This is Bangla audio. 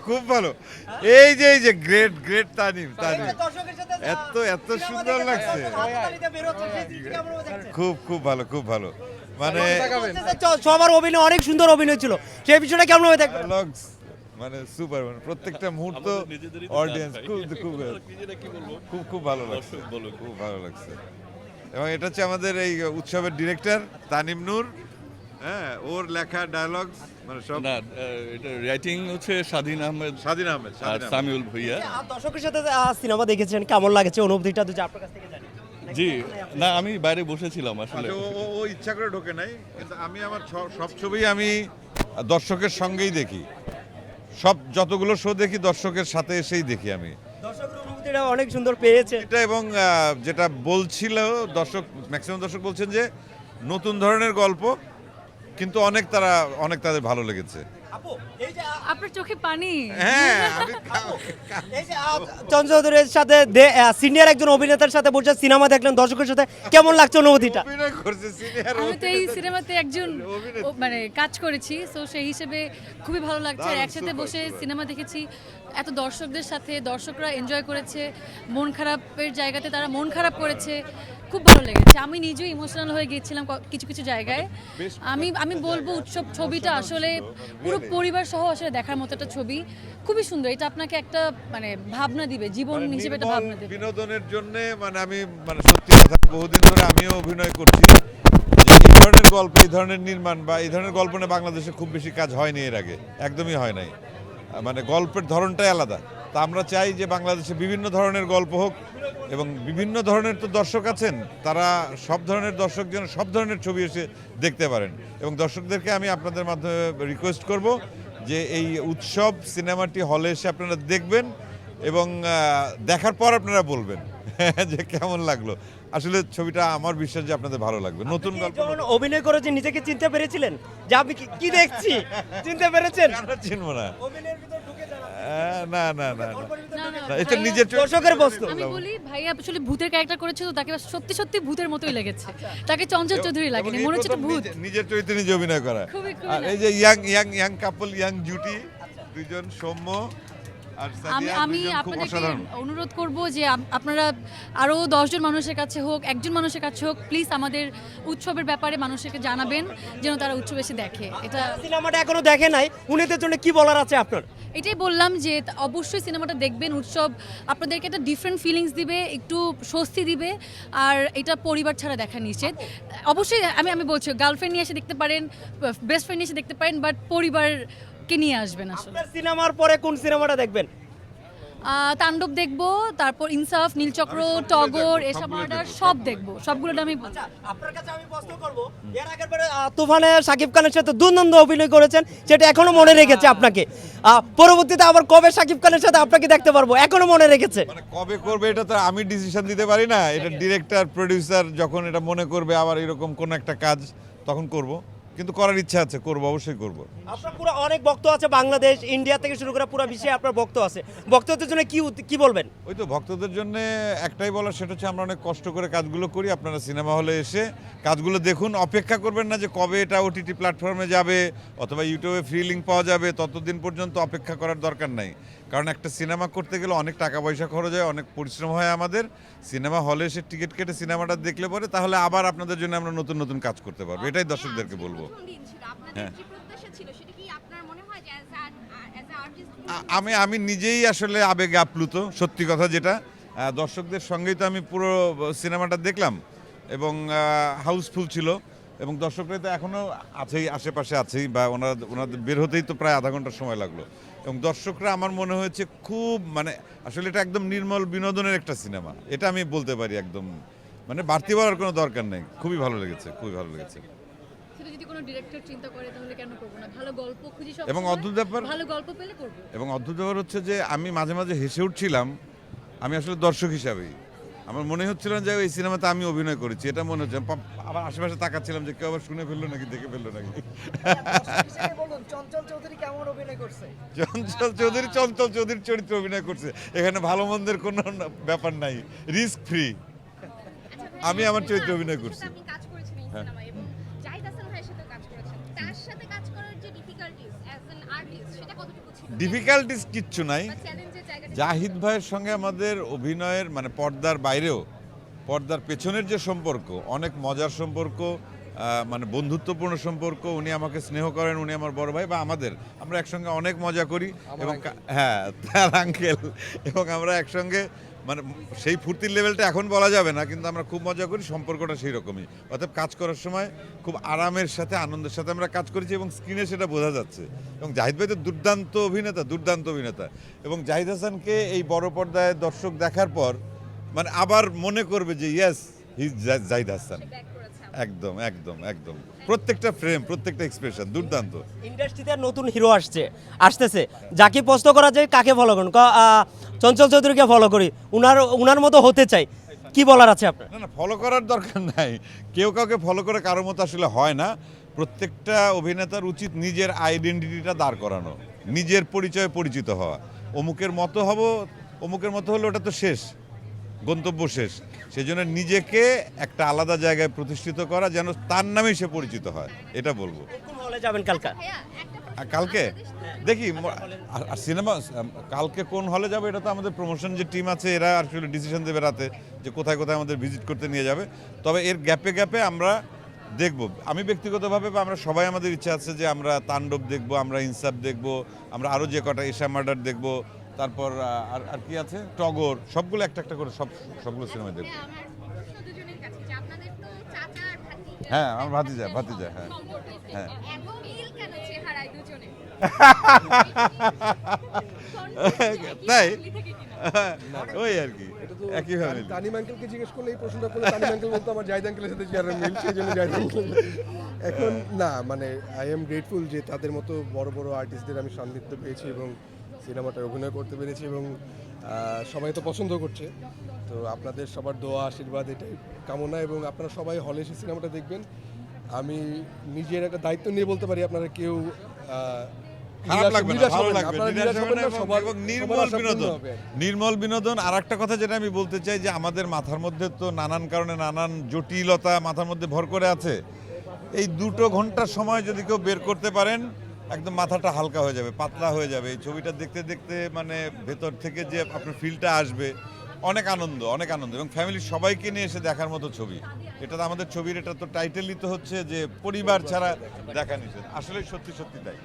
খুব ভালো। এই যে গ্রেট গ্রেট তানিম এত এত সুন্দর লাগছে। খুব খুব ভালো, খুব ভালো। মানে সবার অভিনয় অনেক সুন্দর অভিনয় ছিল, সেই বিষয়টা কেমন হবে দেখবেন? ডায়ালগস মানে সুপার, মানে প্রত্যেকটা মুহূর্ত অডিয়েন্স খুব খুব খুব খুব ভালো লাগছে, খুব ভালো লাগছে। এবং এটা হচ্ছে আমাদের এই উৎসবের ডিরেক্টর তানিম নূর। হ্যাঁ, ওর লেখা ডায়ালগস মানে সব। না, এটা রাইটিং হচ্ছে স্বাধীন আহমেদ স্বাধীন আহমেদ আর সামিউল ভুইয়া। দর্শকের সাথে সিনেমা দেখেছেন, কেমন লাগছে অনুভূতিটা যদি আপনার কাছ থেকে জানি। জি, না আমি বাইরে বসেছিলাম আসলে। আচ্ছা, ও ইচ্ছা করে ঢোকে নাই, কিন্তু আমি আমার সব ছবি আমি দর্শকের সঙ্গেই দেখি। সব যতগুলো শো দেখি দর্শকের সাথে এসেই দেখি আমি দর্শকের অনুভূতিটা অনেক সুন্দর পেয়েছে এটা। এবং যেটা বলছিল দর্শক, ম্যাক্সিমাম দর্শক বলছেন যে নতুন ধরনের গল্প, কিন্তু অনেক তাদের ভালো লেগেছে। আপনার চোখে পানি। হ্যাঁ, এই যে চঞ্চল চৌধুরীর সাথে সিনিয়র একজন অভিনেতার সাথে বসে সিনেমা দেখলেন, দর্শকের সাথে কেমন লাগছে অনুভূতিটা? অভিনয় করছে সিনিয়র। আমি তো এই সিনেমাতে একজন মানে কাজ করেছি, সো সেই হিসেবে খুবই ভালো লাগছে। আর দারুণ, একসাথে super, বসে super। সিনেমা দেখেছি এত দর্শকদের সাথে, দর্শকরা এনজয় করেছে, মন খারাপের জায়গাতে তারা মন খারাপ করেছে, খুব ভালো লেগেছে। আমি নিজেও ইমোশনাল হয়ে গিয়েছিলাম কিছু কিছু জায়গায়। আমি বলবো উৎসব ছবিটা আসলে পুরো পরিবার সহ আসলে দেখার মতো একটা ছবি, খুবই সুন্দর। এটা আপনাকে একটা মানে ভাবনা দিবে, জীবন মানে হিসেবে একটা ভাবনা দিবে। বিনোদনের জন্য মানে আমি মানে সত্যি কথা, বহুদিন ধরে আমিও অভিনয় করছি যে এই ধরনের গল্প, এই ধরনের নির্মাণ বা এই ধরনের গল্প নিয়ে বাংলাদেশে খুব বেশি কাজ হয়নি এর আগে, একদমই হয় নাই। মানে গল্পের ধরনটাই আলাদা। তা আমরা চাই যে বাংলাদেশে বিভিন্ন ধরনের গল্প হোক, এবং বিভিন্ন ধরনের তো দর্শক আছেন, তারা সব ধরনের দর্শক যেন সব ধরনের ছবি এসে দেখতে পারেন। এবং দর্শকদেরকে আমি আপনাদের মাধ্যমে রিকোয়েস্ট করব যে এই উৎসব সিনেমাটি হলে এসে আপনারা দেখবেন, এবং দেখার পর আপনারা বলবেন যে কেমন লাগলো। আসলে ছবিটা আমার বিশ্বাস যে আপনাদের ভালো লাগবে। নতুন গল্প। যখন অভিনয় করেছেন নিজেকে চিনতে পেরেছিলেন যে আমি কি দেখছি? চিনতে পেরেছেন? চিনবো না। অভিনয়ের ভিতর ঢুকে যান। না না না না, না, না, এটা ভাইয়া- নিজের দর্শকের বস্তু। আমি বলি ভাইয়া আসলে ভূতের ক্যারেক্টার করেছে, তো তাকে সত্যি সত্যি ভূতের মতোই লেগেছে। তাকে চঞ্চল চৌধুরী লাগেনি, মনে হচ্ছে একটা ভূত। নিজের চরিত্রে নিজে অভিনয় করা। খুবই আর এই যে ইয়াং কাপল, ইয়াং জুটি, দুইজন সৌম্য আর সাদিয়া, আমি দুইজন খুব আপনাদেরকে অসাধারণ। অনুরোধ করব যে আপনারা আরও 10 জন মানুষের কাছে হোক, একজন মানুষের কাছে হোক, প্লিজ আমাদের উৎসবের ব্যাপারে মানুষকে জানাবেন যেন তারা উৎসব এসে দেখে। এটা সিনেমাটা এখনো দেখে নাই, উনিদের জন্য কি বলার আছে আপনার? এটাই বললাম যে অবশ্যই সিনেমাটা দেখবেন। উৎসব আপনাদেরকে একটা ডিফারেন্ট ফিলিংস দিবে, একটু স্বস্তি দিবে। আর এটা পরিবার ছাড়া দেখা নিষেধ। অবশ্যই আমি বলছি গার্লফ্রেন্ড নিয়ে এসে দেখতে পারেন, বেস্ট ফ্রেন্ড নিয়ে এসে দেখতে পারেন, বাট পরিবারকে নিয়ে আসবেন আসলে। আপনার সিনেমার পরে কোন সিনেমাটা দেখবেন? তাণ্ডব দেখবো, তারপর ইনসাফ, নীলচক্র, টগর, এসব মার্ডার সব দেখবো, সবগুলো আমি বলছি। আপনার কাছে আমি প্রশ্ন করব, এর আগের বারে তুফানে শাকিব খানের সাথে দুর্দান্ত অভিনয় করেছেন, সেটা এখনো মনে রেখেছে আপনাকে। পরবর্তীতে আবার কবে শাকিব খানের সাথে আপনাকে দেখতে পারবো এখনো মনে রেখেছে? মানে কবে করবে এটা তো আমি ডিসিশন দিতে পারি না। এটা ডিরেক্টর প্রোডিউসার যখন এটা মনে করবে আবার এরকম কোন একটা কাজ, তখন করব। কিন্তু করার ইচ্ছা আছে, করব, অবশ্যই করব। আপনার পুরো অনেক ভক্ত আছে, বাংলাদেশ, ইন্ডিয়া থেকে শুরু করে পুরো বিশ্বে আপনার ভক্ত আছে। ভক্তদের জন্য কি বলবেন? ওই তো ভক্তদের জন্য একটাই বলার, সেটা হচ্ছে আমরা অনেক কষ্ট করে কাজগুলো করি। আপনারা সিনেমা হলে এসে কাজগুলো দেখুন, অপেক্ষা করবেন না যে কবে এটা ওটিটি প্ল্যাটফর্মে যাবে অথবা ইউটিউবে ফ্রি লিঙ্ক পাওয়া যাবে, ততদিন পর্যন্ত অপেক্ষা করার দরকার নাই। কারণ একটা সিনেমা করতে গেলে অনেক টাকা পয়সা খরচ হয়, অনেক পরিশ্রম হয় আমাদের। সিনেমা হলে এসে টিকিট কেটে সিনেমাটা দেখলে পরে তাহলে আবার আপনাদের জন্য আমরা নতুন নতুন কাজ করতে পারবো, এটাই দর্শকদেরকে বলবো। হ্যাঁ। আমি নিজেই আসলে আবেগে আপ্লুত, সত্যি কথা যেটা। দর্শকদের সঙ্গেই তো আমি পুরো সিনেমাটা দেখলাম, এবং হাউসফুল ছিল, এবং দর্শকরা তো এখনও আছেই, আশেপাশে আছেই, বা ওনাদের বের হতেই তো প্রায় আধা ঘন্টার সময় লাগলো। এবং দর্শকরা আমার মনে হয়েছে খুব মানে আসলে এটা একদম নির্মল বিনোদনের একটা সিনেমা, এটা আমি বলতে পারি একদম। মানে বাড়তি বলার কোনো দরকার নেই, খুবই ভালো লেগেছে, খুবই ভালো লেগেছে। সেটা যদি কোনো ডিরেক্টর চিন্তা করে তাহলে কেন করব না? ভালো গল্প খুঁজি সব, এবং অদ্ভুত ব্যাপার, ভালো গল্প পেলে করব। এবং অদ্ভুত ব্যাপার হচ্ছে যে আমি মাঝে মাঝে হেসে উঠছিলাম, আমি আসলে দর্শক হিসাবেই। আমার মনে হচ্ছিল না যে এই সিনেমাতে আমি অভিনয় করেছি, এটা মনে হচ্ছে। আবার আশেপাশে তাকাচ্ছিলাম যে কেউ আবার শুনে ফেললো নাকি, দেখে ফেললো নাকি। চঞ্চল চৌধুরী কেমন অভিনয় করছে? চঞ্চল চৌধুরীর চরিত্রে অভিনয় করছে। এখানে ভালো মন্দের কোনো ব্যাপার নাই, রিস্ক ফ্রি। আমি আমার চরিত্রে অভিনয় করছি। আপনি কাজ করেছেন এই সিনেমায় এবং জাহিদ হাসান ভাইয়ের সাথে কাজ করেছেন। তার সাথে কাজ করার যে ডিফিকাল্টিজ অ্যাজ অ্যান আর্টিস্ট, সেটা কতটুকু ছিল? ডিফিকাল্টিস কিচ্ছু নাই। জাহিদ ভাইয়ের সঙ্গে আমাদের অভিনয়ের মানে পর্দার বাইরেও পর্দার পেছনের যে সম্পর্ক অনেক মজার সম্পর্ক, মানে বন্ধুত্বপূর্ণ সম্পর্ক। উনি আমাকে স্নেহ করেন, উনি আমার বড় ভাই বা আমরা একসঙ্গে অনেক মজা করি এবং হ্যাঁ তার আঙ্কেল, এবং আমরা একসঙ্গে মানে সেই ফুর্তির লেভেলটা এখন বলা যাবে না, কিন্তু আমরা খুব মজা করি, সম্পর্কটা সেই রকমই। অতএব কাজ করার সময় খুব আরামের সাথে আনন্দের সাথে আমরা কাজ করেছি এবং স্ক্রিনে সেটা বোঝা যাচ্ছে। এবং জাহিদ ভাই তো দুর্দান্ত অভিনেতা এবং জাহিদ হাসানকে এই বড় পর্দায় দর্শক দেখার পর মানে আবার মনে করবে যে ইয়েস হি জাহিদ হাসান। একদম প্রত্যেকটা ফ্রেম, প্রত্যেকটা এক্সপ্রেশন দুর্দান্ত। ইন্ডাস্ট্রিতে নতুন হিরো আসতেছে, যাকে প্রশ্ন করা যায় কাকে ফলো করুন, চঞ্চল চৌধুরীকে ফলো করি, উনার মতো হতে চাই, কি বলার আছে আপনার? না ফলো করার দরকার নাই, কেউ কাউকে ফলো করে কারোর মতো আসলে হয় না। প্রত্যেকটা অভিনেতার উচিত নিজের আইডেন্টিটিটা দাঁড় করানো, নিজের পরিচয়ে পরিচিত হওয়া। অমুকের মতো হলে ওটা তো শেষ, গন্তব্য শেষ। সেই জন্য নিজেকে একটা আলাদা জায়গায় প্রতিষ্ঠিত করা, যেন তার নামেই সে পরিচিত হয়, এটা বলবো। কোন হলে যাবেন কালকে? কালকে দেখি সিনেমা, কালকে কোন হলে যাবে এটা তো আমাদের প্রমোশন যে টিম আছে এরা আসলে ডিসিশন দেবে রাতে, যে কোথায় আমাদের ভিজিট করতে নিয়ে যাবে। তবে এর গ্যাপে আমরা দেখব। আমি ব্যক্তিগতভাবে বা আমরা সবাই আমাদের ইচ্ছা আছে যে আমরা তাণ্ডব দেখব, আমরা ইনসাফ দেখব, আমরা আরও যে কটা এশা মার্ডার দেখব, তারপর আর কি আছে টগর, সবগুলো একটা করে সবগুলো সিনেমা দেখব। হ্যাঁ আমার ভাতিজা হ্যাঁ হ্যাঁ তাই ওই আর কি একই ফ্যামিলি। তানিম আঙ্কেলকে জিজ্ঞেস করলে এই প্রশ্নটা করলে তানিম আঙ্কেল বলতো আমার জাহিদ আঙ্কেলের সাথে চেয়ারের মিল, সেই জন্য জাহিদ আঙ্কেল। এখন না মানে আই এম গ্রেটফুল যে তাদের মতো বড় বড় আর্টিস্টদের আমি সান্নিধ্য পেয়েছি এবং সিনেমাটায় অভিনয় করতে পেরেছি এবং সবাই তো পছন্দ করছে। তো আপনাদের সবার দোয়া আশীর্বাদ এটাই কামনা, এবং আপনারা সবাই হলে এসে সিনেমাটা দেখবেন। আমি নিজের একটা দায়িত্ব নিয়ে বলতে পারি, আপনারা কেউ খারাপ লাগবে না, ভালো লাগবে, আপনারা নিরাশ হবেন না, এবং নির্মল বিনোদন। আর একটা কথা যেটা আমি বলতে চাই যে আমাদের মাথার মধ্যে তো নানান কারণে নানান জটিলতা মাথার মধ্যে ভর করে আছে। এই 2 ঘন্টার সময় যদি কেউ বের করতে পারেন, একদম মাথাটা হালকা হয়ে যাবে, পাতলা হয়ে যাবে। এই ছবিটা দেখতে দেখতে মানে ভেতর থেকে যে আপনার ফিলটা আসবে, অনেক আনন্দ এবং ফ্যামিলির সবাইকে নিয়ে এসে দেখার মতো ছবি। এটা তো আমাদের ছবির, এটা তো টাইটেলই তো হচ্ছে যে পরিবার ছাড়া দেখা নিষেধ। আসলে সত্যি তাই।